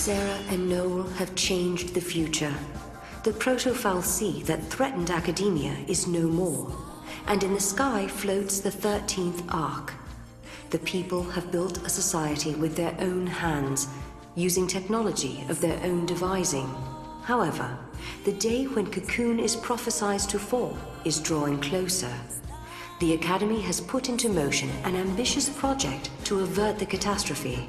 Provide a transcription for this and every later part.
Serah and Noel have changed the future. The proto fal'Cie that threatened academia is no more, and in the sky floats the 13th Ark. The people have built a society with their own hands, using technology of their own devising. However, the day when Cocoon is prophesied to fall is drawing closer. The Academy has put into motion an ambitious project to avert the catastrophe.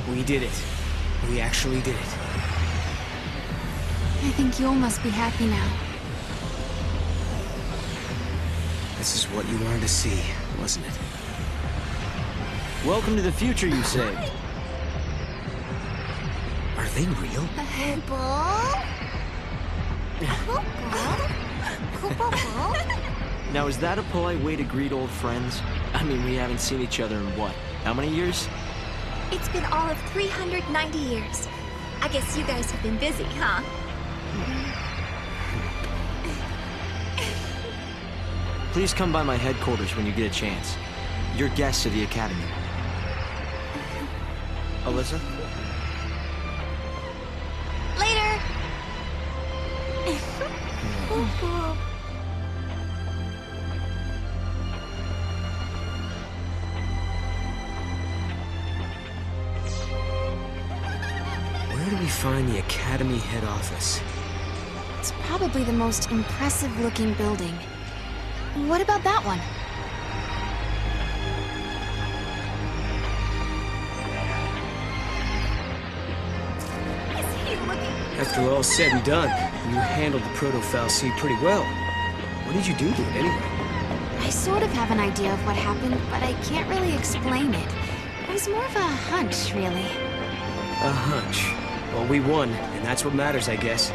We did it. We actually did it. I think you all must be happy now. This is what you wanted to see, wasn't it? Welcome to the future, you say. Are they real? Now, is that a polite way to greet old friends? I mean, we haven't seen each other in what? How many years? It's been all of 390 years. I guess you guys have been busy, huh? Please come by my headquarters when you get a chance. You're guests of the Academy. Alyssa? Later! Where do we find the Academy head office? It's probably the most impressive-looking building. What about that one? Is he looking... After all said and done, you handled the proto fal'Cie pretty well. What did you do to it anyway? I sort of have an idea of what happened, but I can't really explain it. It was more of a hunch, really. A hunch. Well, we won, and that's what matters, I guess.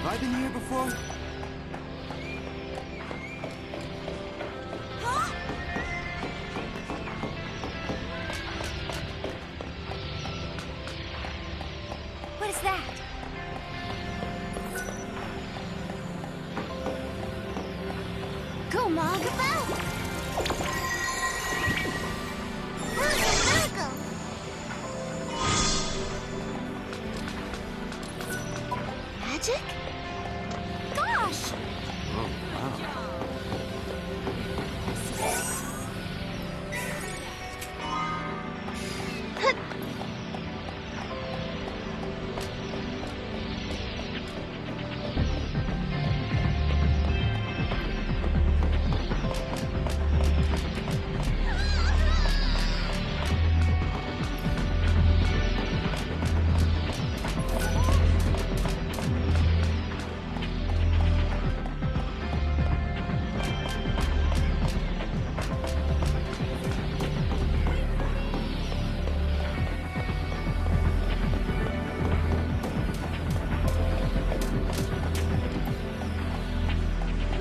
Have I been here before? What is that? Go, Margabelle! Magic? Gosh! Oh, wow.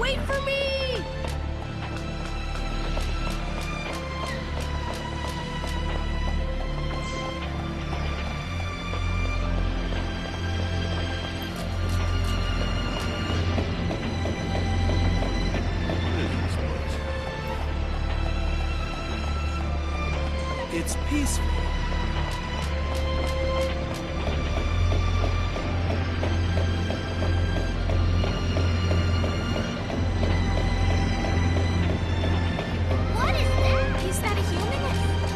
Wait for me! It's peaceful. What is that? Is that a human?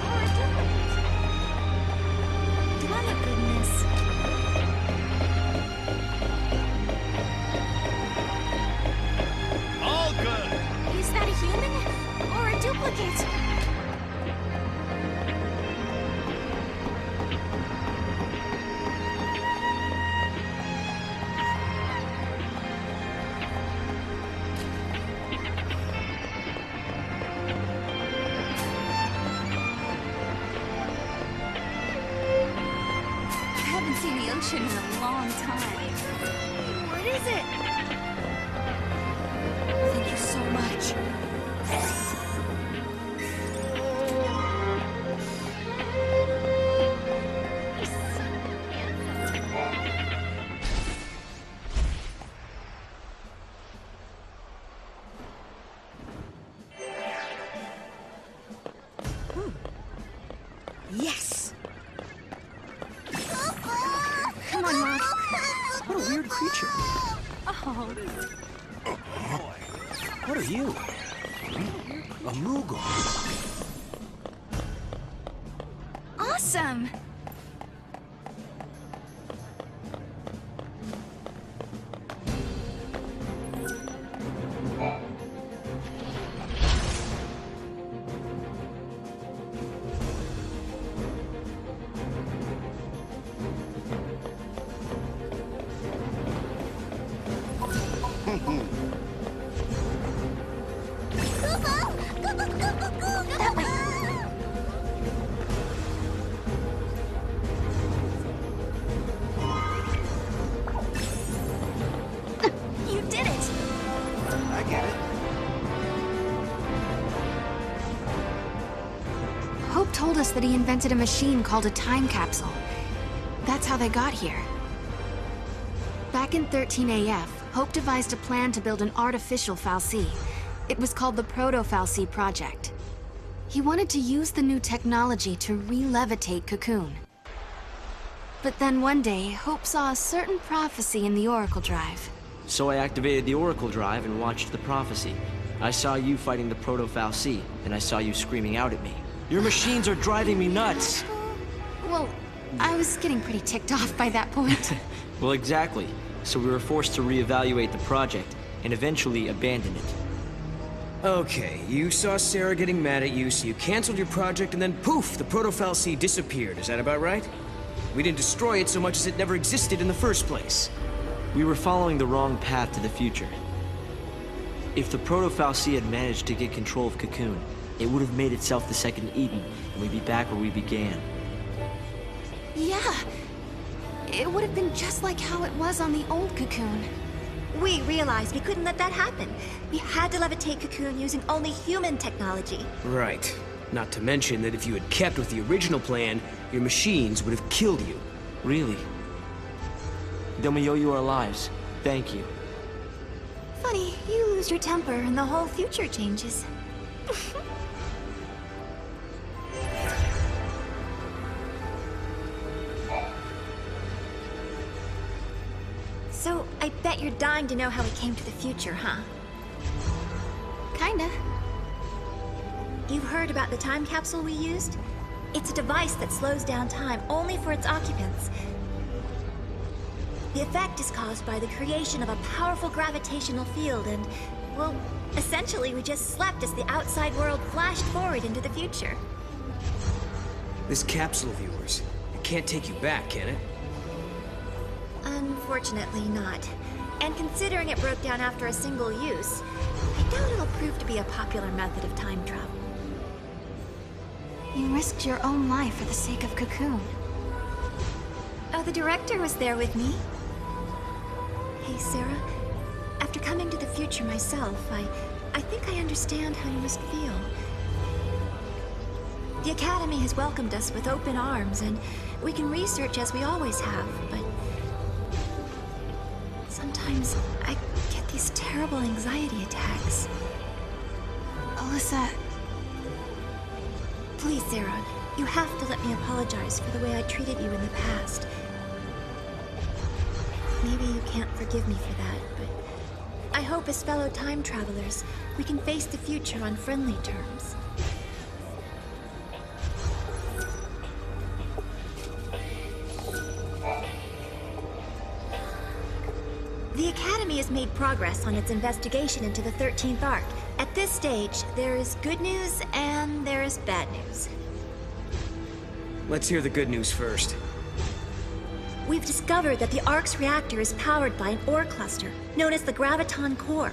Or a duplicate? My goodness. All good! Is that a human? Or a duplicate? I haven't seen the ocean in a long time. What is it? Thank you so much. Yes! Come on, Mom. What a weird creature. Oh, What are you? A Moogle. awesome! That way. You did it! I get it. Hope told us that he invented a machine called a time capsule. That's how they got here. Back in 13 AF, Hope devised a plan to build an artificial fal'Cie. It was called the proto fal'Cie project. He wanted to use the new technology to re-levitate Cocoon. But then one day, Hope saw a certain prophecy in the Oracle Drive. So I activated the Oracle Drive and watched the prophecy. I saw you fighting the proto fal'Cie, and I saw you screaming out at me. Your machines are driving me nuts! Well, I was getting pretty ticked off by that point. Well, exactly. So we were forced to reevaluate the project, and eventually abandon it. Okay, you saw Serah getting mad at you, so you canceled your project, and then poof, the proto fal'Cie disappeared. Is that about right? We didn't destroy it so much as it never existed in the first place. We were following the wrong path to the future. If the proto fal'Cie had managed to get control of Cocoon, it would have made itself the second Eden, and we'd be back where we began. Yeah. It would have been just like how it was on the old Cocoon. We realized we couldn't let that happen. We had to levitate Cocoon using only human technology. Right. Not to mention that if you had kept with the original plan, your machines would have killed you. Really? Then we owe you our lives. Thank you. Funny, you lose your temper and the whole future changes. So, I bet you're dying to know how we came to the future, huh? Kinda. You've heard about the time capsule we used? It's a device that slows down time only for its occupants. The effect is caused by the creation of a powerful gravitational field and, well, essentially we just slept as the outside world flashed forward into the future. This capsule of yours, it can't take you back, can it? Unfortunately not. And considering it broke down after a single use, I doubt it'll prove to be a popular method of time travel. You risked your own life for the sake of Cocoon. Oh, the director was there with me. Hey, Serah. After coming to the future, future myself, I think I understand how you must feel. The Academy has welcomed us with open arms, and we can research as we always have, but sometimes I get these terrible anxiety attacks. Alyssa... Please, Serah, you have to let me apologize for the way I treated you in the past. Maybe you can't forgive me for that, but I hope as fellow time travelers, we can face the future on friendly terms. The Academy has made progress on its investigation into the 13th Ark. At this stage, there is good news and there is bad news. Let's hear the good news first. We've discovered that the Ark's reactor is powered by an ore cluster, known as the Gravitron core.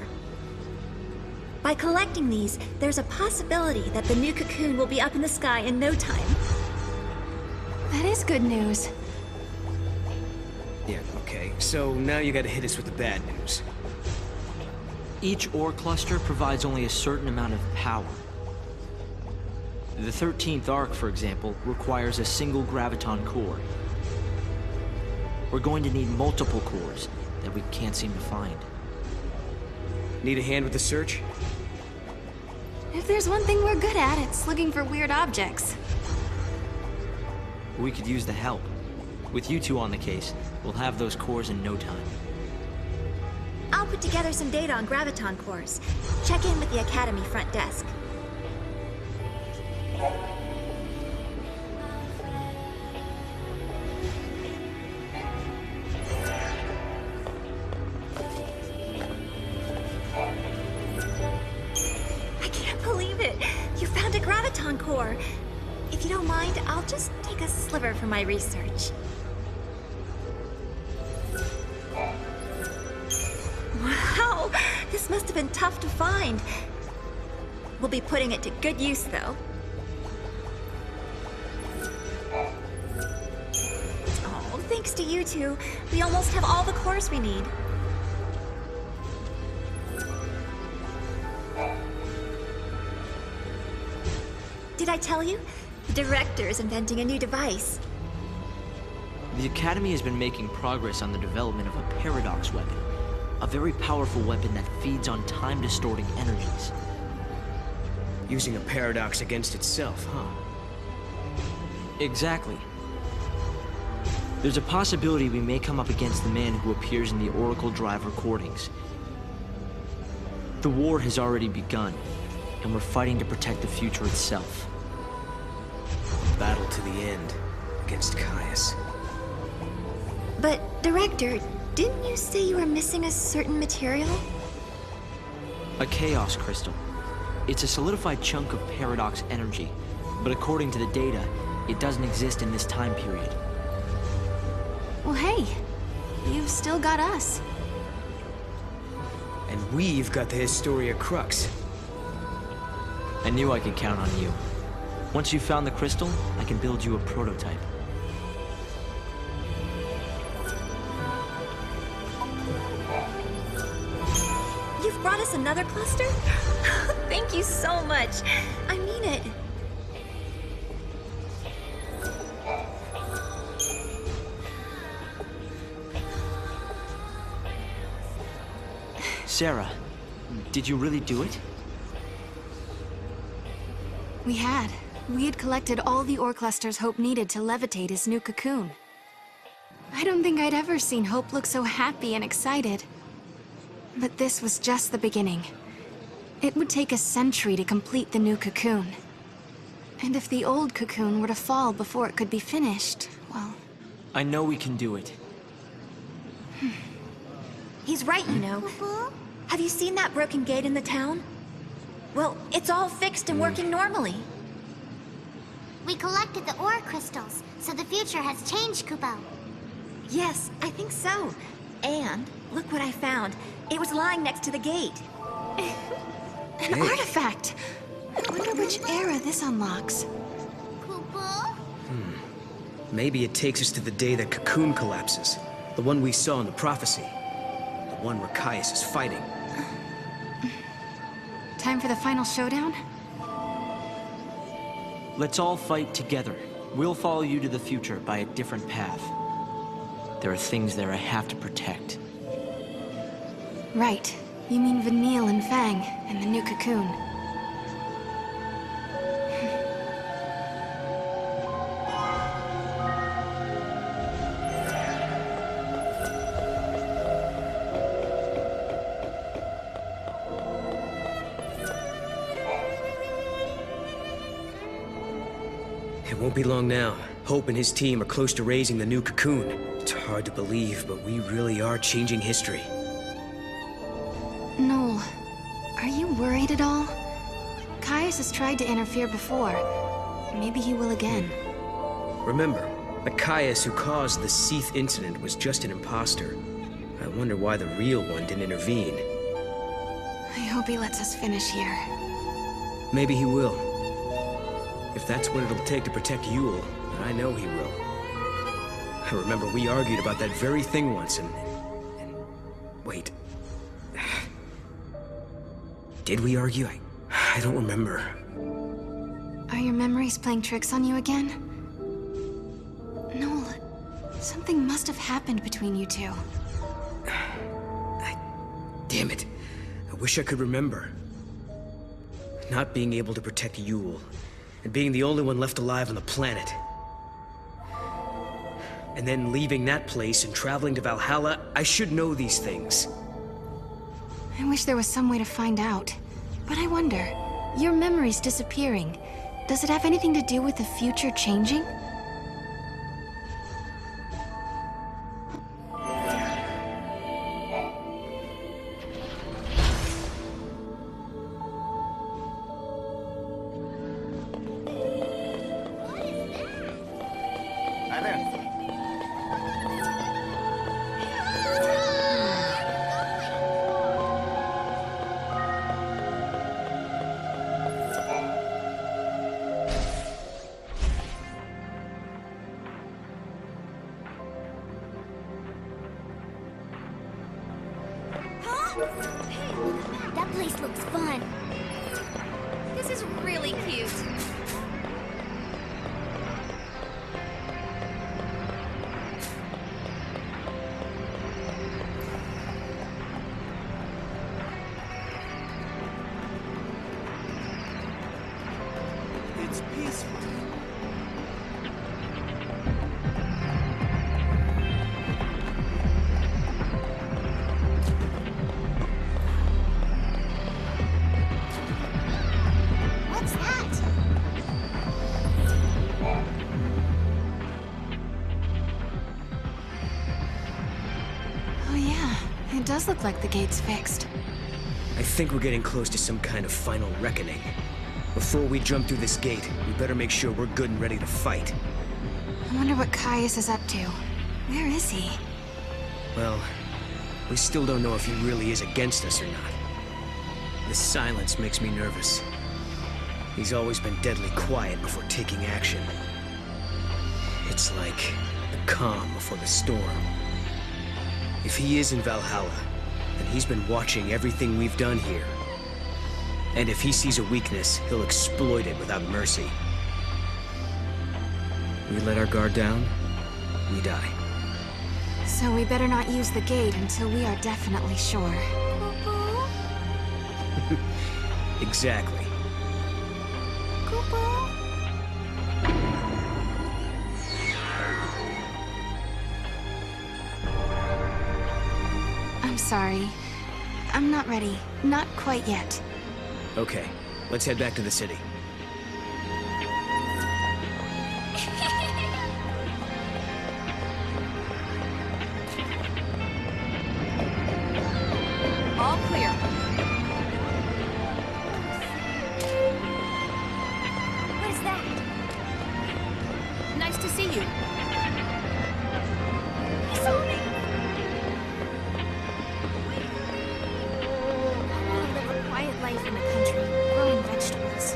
By collecting these, there's a possibility that the new Cocoon will be up in the sky in no time. That is good news. Yeah, okay. So now you gotta hit us with the bad news. Each ore cluster provides only a certain amount of power. The 13th Ark, for example, requires a single Gravitron core. We're going to need multiple cores that we can't seem to find. Need a hand with the search? If there's one thing we're good at, it's looking for weird objects. We could use the help. With you two on the case, we'll have those cores in no time. I'll put together some data on Gravitron cores. Check in with the Academy front desk. I can't believe it! You found a Graviton core! If you don't mind, I'll just take a sliver for my research. Wow! This must have been tough to find. We'll be putting it to good use, though. Oh, thanks to you two, we almost have all the cores we need. Did I tell you? The director is inventing a new device. The Academy has been making progress on the development of a paradox weapon. A very powerful weapon that feeds on time-distorting energies. Using a paradox against itself, huh? Exactly. There's a possibility we may come up against the man who appears in the Oracle Drive recordings. The war has already begun, and we're fighting to protect the future itself. A battle to the end, against Caius. But, Director, didn't you say you were missing a certain material? A chaos crystal. It's a solidified chunk of paradox energy, but according to the data, it doesn't exist in this time period. Well, hey, you've still got us. And we've got the Historia Crux. I knew I could count on you. Once you've found the crystal, I can build you a prototype. You've brought us another cluster? Thank you so much. I mean it. Serah, did you really do it? We had. We had collected all the ore clusters Hope needed to levitate his new cocoon. I don't think I'd ever seen Hope look so happy and excited. But this was just the beginning. It would take a century to complete the new cocoon. And if the old cocoon were to fall before it could be finished, well... I know we can do it. He's right, you know. Have you seen that broken gate in the town? Well, it's all fixed and working normally. We collected the ore crystals, so the future has changed, Kupo. Yes, I think so. And look what I found. It was lying next to the gate. An artifact! I wonder which era this unlocks. Kupo? Maybe it takes us to the day that Cocoon collapses. The one we saw in the prophecy. The one where Caius is fighting. Time for the final showdown? Let's all fight together. We'll follow you to the future by a different path. There are things there I have to protect. Right. You mean Vanille and Fang, and the new Cocoon. It won't be long now. Hope and his team are close to raising the new Cocoon. It's hard to believe, but we really are changing history. Noel, are you worried at all? Caius has tried to interfere before. Maybe he will again. Remember, the Caius who caused the XIII incident was just an imposter. I wonder why the real one didn't intervene. I hope he lets us finish here. Maybe he will. If that's what it'll take to protect Yule, then I know he will. I remember we argued about that very thing once and wait. Did we argue? I don't remember. Are your memories playing tricks on you again? Noel, something must have happened between you two. Damn it. I wish I could remember. Not being able to protect Yule, and being the only one left alive on the planet. And then leaving that place and traveling to Valhalla, I should know these things. I wish there was some way to find out. But I wonder, your memories disappearing, does it have anything to do with the future changing? That place looks fun. This is really cute. It's peaceful. What's that? Oh yeah, it does look like the gate's fixed. I think we're getting close to some kind of final reckoning. Before we jump through this gate, we better make sure we're good and ready to fight. I wonder what Caius is up to. Where is he? Well, we still don't know if he really is against us or not. This silence makes me nervous. He's always been deadly quiet before taking action. It's like the calm before the storm. If he is in Valhalla, then he's been watching everything we've done here. And if he sees a weakness, he'll exploit it without mercy. We let our guard down, we die. So we better not use the gate until we are definitely sure. Exactly. I'm sorry. I'm not ready. Not quite yet. Okay, let's head back to the city. All clear. What is that? Nice to see you. He saw me! I want to live a quiet life in the country, growing vegetables.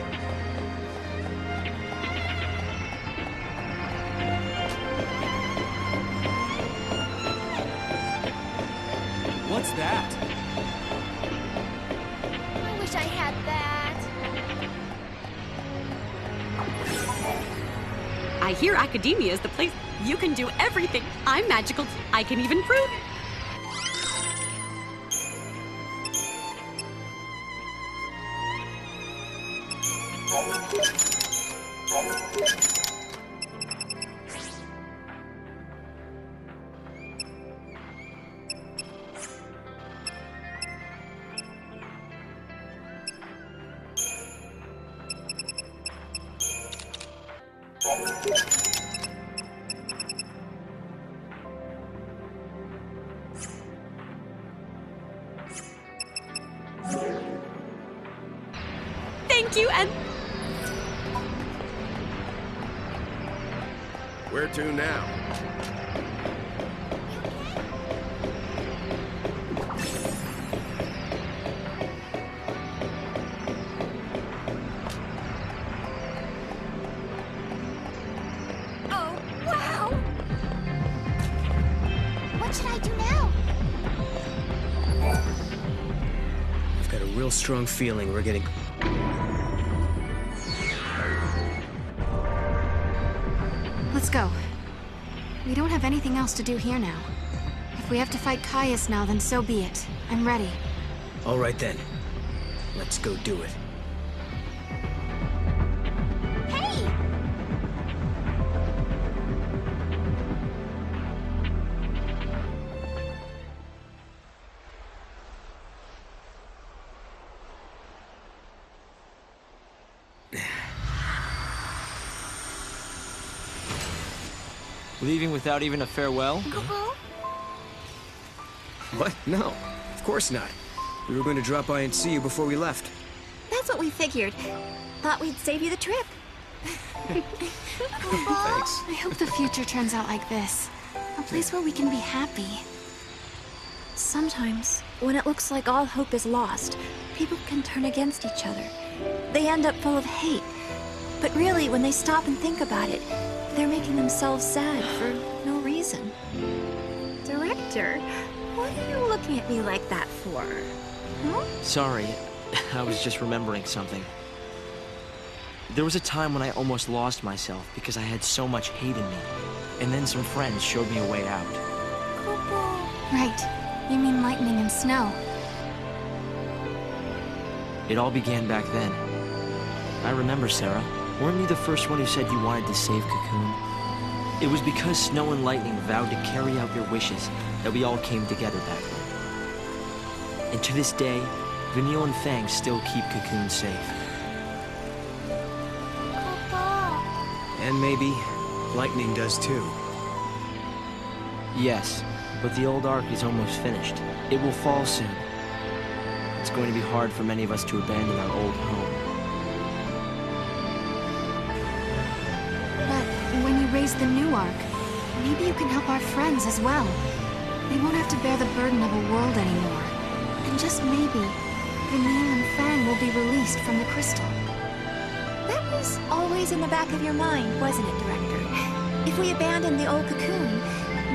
I hear academia is the place you can do everything. I'm magical. I can even prove. Thank you, and Where to now? Oh, wow! What should I do now? I've got a real strong feeling we're getting... Let's go. We don't have anything else to do here now. If we have to fight Caius now, then so be it. I'm ready. All right then. Let's go do it. Hey! Leaving without even a farewell? What? No, of course not. We were going to drop by and see you before we left. That's what we figured. Thought we'd save you the trip. Thanks. I hope the future turns out like this. A place where we can be happy. Sometimes, when it looks like all hope is lost, people can turn against each other. They end up full of hate. But really, when they stop and think about it, they're making themselves sad for no reason. Director, what are you looking at me like that for? Huh? Sorry, I was just remembering something. There was a time when I almost lost myself because I had so much hate in me. And then some friends showed me a way out. Right. You mean lightning and snow. It all began back then. I remember, Serah. Weren't you the first one who said you wanted to save Cocoon? It was because Snow and Lightning vowed to carry out your wishes that we all came together back then. And to this day, Vanille and Fang still keep Cocoon safe. And maybe Lightning does too. Yes, but the old ark is almost finished. It will fall soon. It's going to be hard for many of us to abandon our old home. But when you raise the new ark, maybe you can help our friends as well. They won't have to bear the burden of a world anymore. And just maybe, Vanille and Fang will be released from the crystal. That was always in the back of your mind, wasn't it, Director? If we abandon the old Cocoon,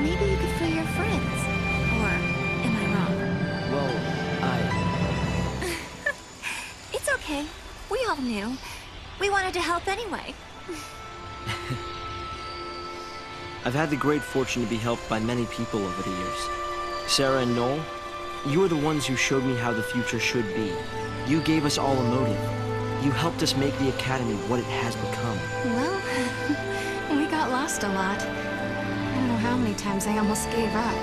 maybe you could free your friends. Or am I wrong? Well, It's okay. We all knew. We wanted to help anyway. I've had the great fortune to be helped by many people over the years. Serah and Noel, you are the ones who showed me how the future should be. You gave us all a motive. You helped us make the Academy what it has become. Well, we got lost a lot. I don't know how many times I almost gave up.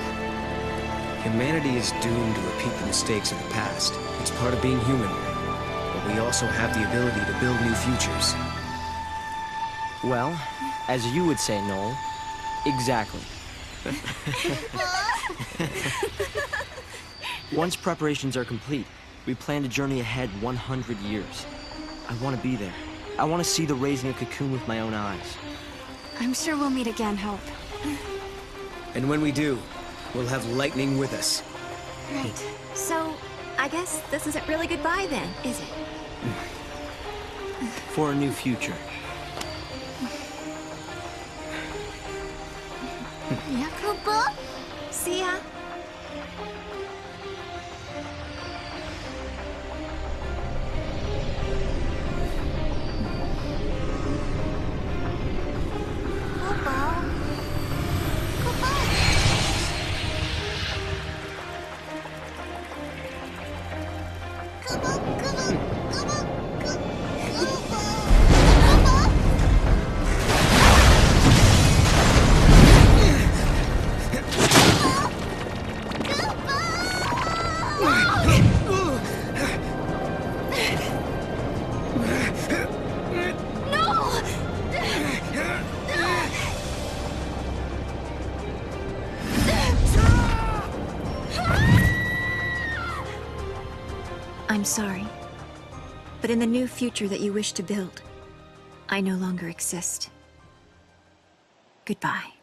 Humanity is doomed to repeat the mistakes of the past. It's part of being human. But we also have the ability to build new futures. Well, as you would say, Noel, exactly. Once preparations are complete, we plan to journey ahead 100 years. I want to be there. I want to see the raising of Cocoon with my own eyes. I'm sure we'll meet again, Hope. And when we do, we'll have Lightning with us. Right. So, I guess this isn't really goodbye then, is it? For a new future. Yakubo? See ya. I'm sorry. But in the new future that you wish to build, I no longer exist. Goodbye.